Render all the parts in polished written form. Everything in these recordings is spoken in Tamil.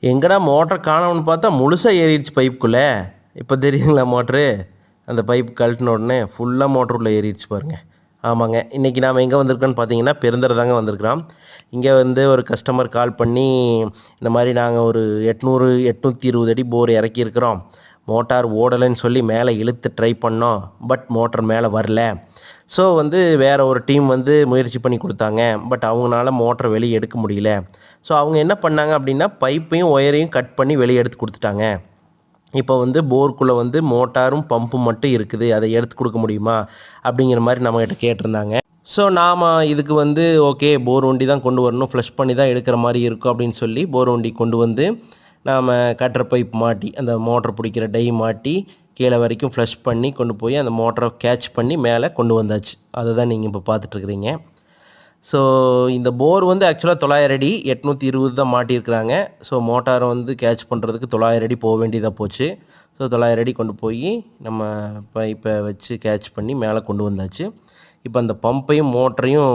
எங்கடா மோட்டர் காணோம்னு பார்த்தா முழுசாக ஏறிடுச்சு பைப்புக்குள்ளே. இப்போ தெரியுங்களா மோட்ரு? அந்த பைப் கழட்டின உடனே ஃபுல்லாக மோட்ரு உள்ளே ஏறிடுச்சு பாருங்கள். ஆமாங்க, இன்றைக்கி நாம் எங்கே வந்திருக்கோன்னு பார்த்தீங்கன்னா பெருந்தரை தாங்க வந்திருக்கிறோம். இங்கே வந்து ஒரு கஸ்டமர் கால் பண்ணி இந்த மாதிரி நாங்கள் ஒரு 820 அடி போர் இறக்கியிருக்கிறோம், மோட்டார் ஓடலைன்னு சொல்லி மேலே இழுத்து ட்ரை பண்ணோம், பட் மோட்டர் மேலே வரல. ஸோ வந்து வேறு ஒரு டீம் வந்து முயற்சி பண்ணி கொடுத்தாங்க, பட் அவங்களால மோட்டரை வெளியே எடுக்க முடியல. ஸோ அவங்க என்ன பண்ணாங்க அப்படின்னா பைப்பையும் ஒயரையும் கட் பண்ணி வெளியே எடுத்து கொடுத்துட்டாங்க. இப்போ வந்து போருக்குள்ளே வந்து மோட்டாரும் பம்பும் மட்டும் இருக்குது, அதை எடுத்து கொடுக்க முடியுமா அப்படிங்கிற மாதிரி நம்மகிட்ட கேட்டிருந்தாங்க. ஸோ நாம் இதுக்கு வந்து ஓகே போர் வண்டி தான் கொண்டு வரணும், ஃப்ளஷ் பண்ணி தான் எடுக்கிற மாதிரி இருக்கும் அப்படின்னு சொல்லி போர் வண்டி கொண்டு வந்து நாம் கட்டர் பைப் மாட்டி அந்த மோட்டர் பிடிக்கிற டை மாட்டி கீழே வரைக்கும் ஃப்ளஷ் பண்ணி கொண்டு போய் அந்த மோட்டரை கேட்ச் பண்ணி மேலே கொண்டு வந்தாச்சு. அதை தான் நீங்கள் இப்போ பார்த்துட்ருக்குறீங்க. ஸோ இந்த போர் வந்து ஆக்சுவலாக 900 அடி 820 தான் மாட்டியிருக்கிறாங்க. ஸோ மோட்டாரை வந்து கேட்ச் பண்ணுறதுக்கு 900 அடி போக வேண்டியதாக போச்சு. ஸோ 900 அடி கொண்டு போய் நம்ம பைப்பை வச்சு கேட்ச் பண்ணி மேலே கொண்டு வந்தாச்சு. இப்போ அந்த பம்பையும் மோட்டரையும்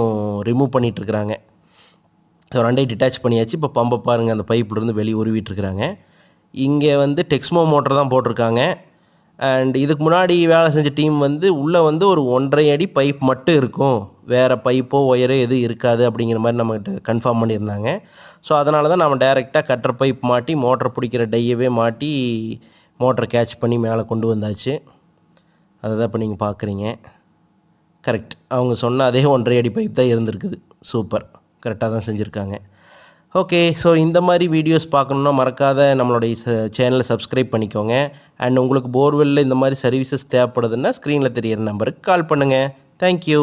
ரிமூவ் பண்ணிகிட்ருக்குறாங்க. ஸோ ரெண்டையும் டிட்டாச் பண்ணியாச்சு. இப்போ பம்பை பாருங்கள், அந்த பைப்லேருந்து வெளியே உருவிட்டுருக்குறாங்க. இங்கே வந்து டெக்ஸ்மோ மோட்டர் தான் போட்டிருக்காங்க. அண்ட் இதுக்கு முன்னாடி வேலை செஞ்ச டீம் வந்து உள்ளே வந்து ஒரு 1.5 அடி பைப் மட்டும் இருக்கும், வேறு பைப்போ ஒயரோ எதுவும் இருக்காது அப்படிங்கிற மாதிரி நம்மகிட்ட கன்ஃபார்ம் பண்ணியிருந்தாங்க. ஸோ அதனால தான் நம்ம டைரெக்டாக கட்டர் பைப் மாட்டி மோட்டர் பிடிக்கிற டையவே மாட்டி மோட்டரை கேட்ச் பண்ணி மேலே கொண்டு வந்தாச்சு. அதை தான் இப்போ நீங்கள் பார்க்குறீங்க. கரெக்ட், அவங்க சொன்ன அதே 1.5 அடி பைப் தான் இருந்திருக்குது. சூப்பர், கரெக்டாக தான் செஞ்சுருக்காங்க. ஓகே, ஸோ இந்த மாதிரி வீடியோஸ் பார்க்கணுன்னா மறக்காத நம்மளுடைய சேனலை சப்ஸ்கிரைப் பண்ணிக்கோங்க. அண்ட் உங்களுக்கு போர்வெல்லில் இந்த மாதிரி சர்வீசஸ் தேவைப்படுதுன்னா ஸ்க்ரீனில் தெரியிற நம்பருக்கு கால் பண்ணுங்கள். தேங்க்யூ.